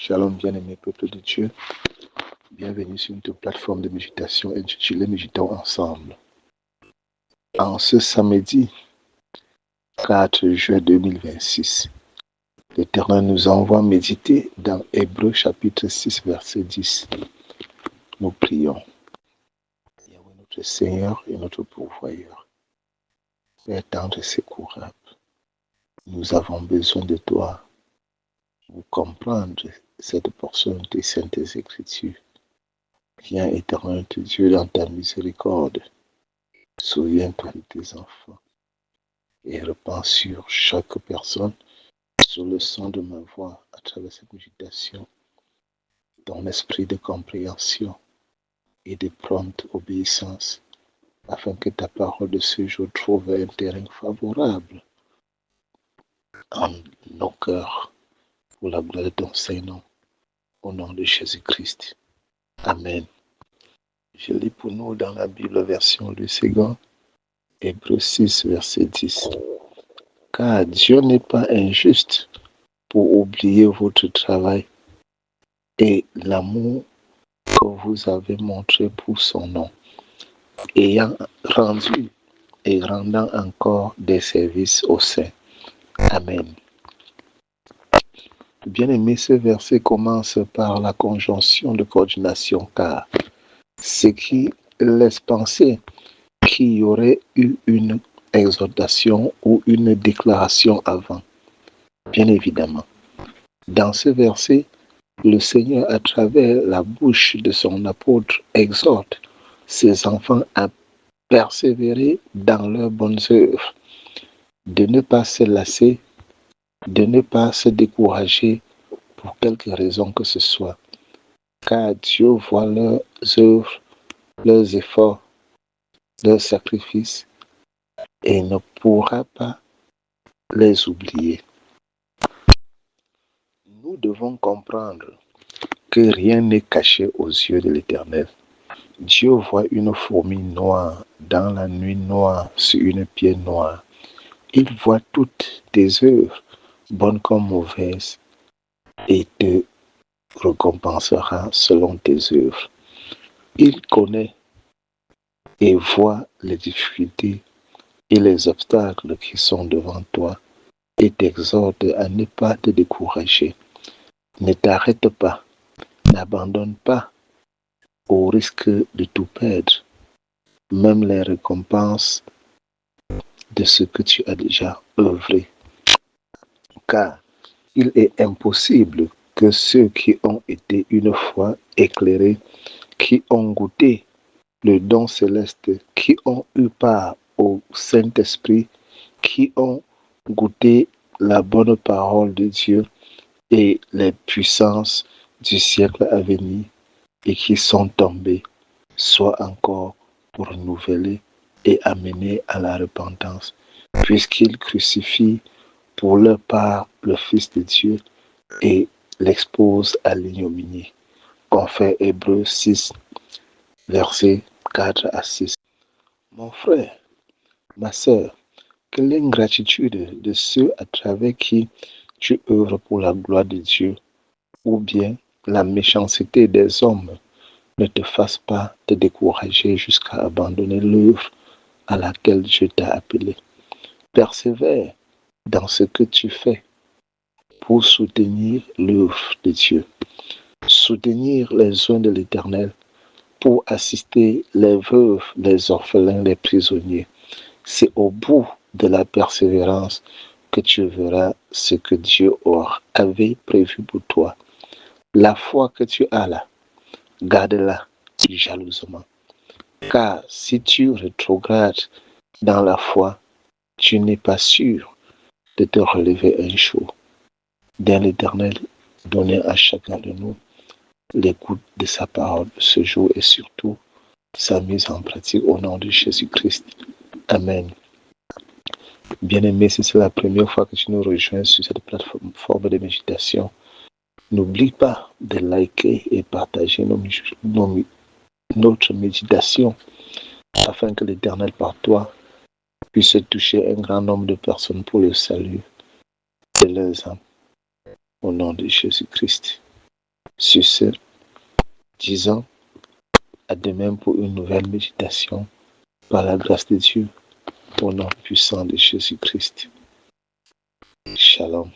Shalom, bien-aimé peuple de Dieu. Bienvenue sur notre plateforme de méditation intitulée Méditons ensemble. En ce samedi 4 juin 2026, l'Éternel nous envoie méditer dans Hébreux chapitre 6, verset 10. Nous prions. Yahweh, notre Seigneur et notre pourvoyeur, Père tendre et secourable, nous avons besoin de toi pour comprendre cette portion des Saintes Écritures. Viens, Éternel de Dieu, dans ta miséricorde. Souviens-toi de tes enfants et repense sur chaque personne, sur le son de ma voix à travers cette méditation, ton esprit de compréhension et de prompte obéissance, afin que ta parole de ce jour trouve un terrain favorable en nos cœurs, pour la gloire de ton Saint-Nom, au nom de Jésus-Christ. Amen. Je lis pour nous dans la Bible version Louis II, Hébreux 6, verset 10. Car Dieu n'est pas injuste pour oublier votre travail et l'amour que vous avez montré pour son nom, ayant rendu et rendant encore des services aux saints. Amen. Bien-aimé, ce verset commence par la conjonction de coordination car, ce qui laisse penser qu'il y aurait eu une exhortation ou une déclaration avant. Bien évidemment, dans ce verset, le Seigneur, à travers la bouche de son apôtre, exhorte ses enfants à persévérer dans leurs bonnes œuvres, de ne pas se lasser, de ne pas se décourager pour quelque raison que ce soit, car Dieu voit leurs œuvres, leurs efforts, leurs sacrifices et ne pourra pas les oublier. Nous devons comprendre que rien n'est caché aux yeux de l'Éternel. Dieu voit une fourmi noire dans la nuit noire sur une pierre noire. Il voit toutes tes œuvres, bonnes comme mauvaises, et te récompensera selon tes œuvres. Il connaît et voit les difficultés et les obstacles qui sont devant toi et t'exhorte à ne pas te décourager. Ne t'arrête pas, n'abandonne pas au risque de tout perdre, même les récompenses de ce que tu as déjà œuvré. Car il est impossible que ceux qui ont été une fois éclairés, qui ont goûté le don céleste, qui ont eu part au Saint-Esprit, qui ont goûté la bonne parole de Dieu et les puissances du siècle à venir et qui sont tombés, soient encore pour renouveler et amener à la repentance, puisqu'ils crucifient pour leur part le Fils de Dieu et l'expose à l'ignominie. Confère Hébreux 6, versets 4 à 6. Mon frère, ma sœur, que l'ingratitude de ceux à travers qui tu œuvres pour la gloire de Dieu, ou bien la méchanceté des hommes, ne te fasse pas te décourager jusqu'à abandonner l'œuvre à laquelle Dieu t'a appelé. Persévère dans ce que tu fais pour soutenir l'œuvre de Dieu, soutenir les œuvres de l'Éternel, pour assister les veuves, les orphelins, les prisonniers. C'est au bout de la persévérance que tu verras ce que Dieu avait prévu pour toi. La foi que tu as là, garde-la jalousement. Car si tu rétrogrades dans la foi, tu n'es pas sûr de te relever un jour. Bien l'Éternel, donnez à chacun de nous l'écoute de sa parole ce jour et surtout sa mise en pratique au nom de Jésus-Christ. Amen. Bien-aimé, si c'est la première fois que tu nous rejoins sur cette plateforme de méditation, n'oublie pas de liker et partager notre méditation afin que l'Éternel par toi puisse toucher un grand nombre de personnes pour le salut de leurs âmes. Au nom de Jésus-Christ. Sur ce, disons à demain pour une nouvelle méditation par la grâce de Dieu, au nom puissant de Jésus-Christ. Shalom.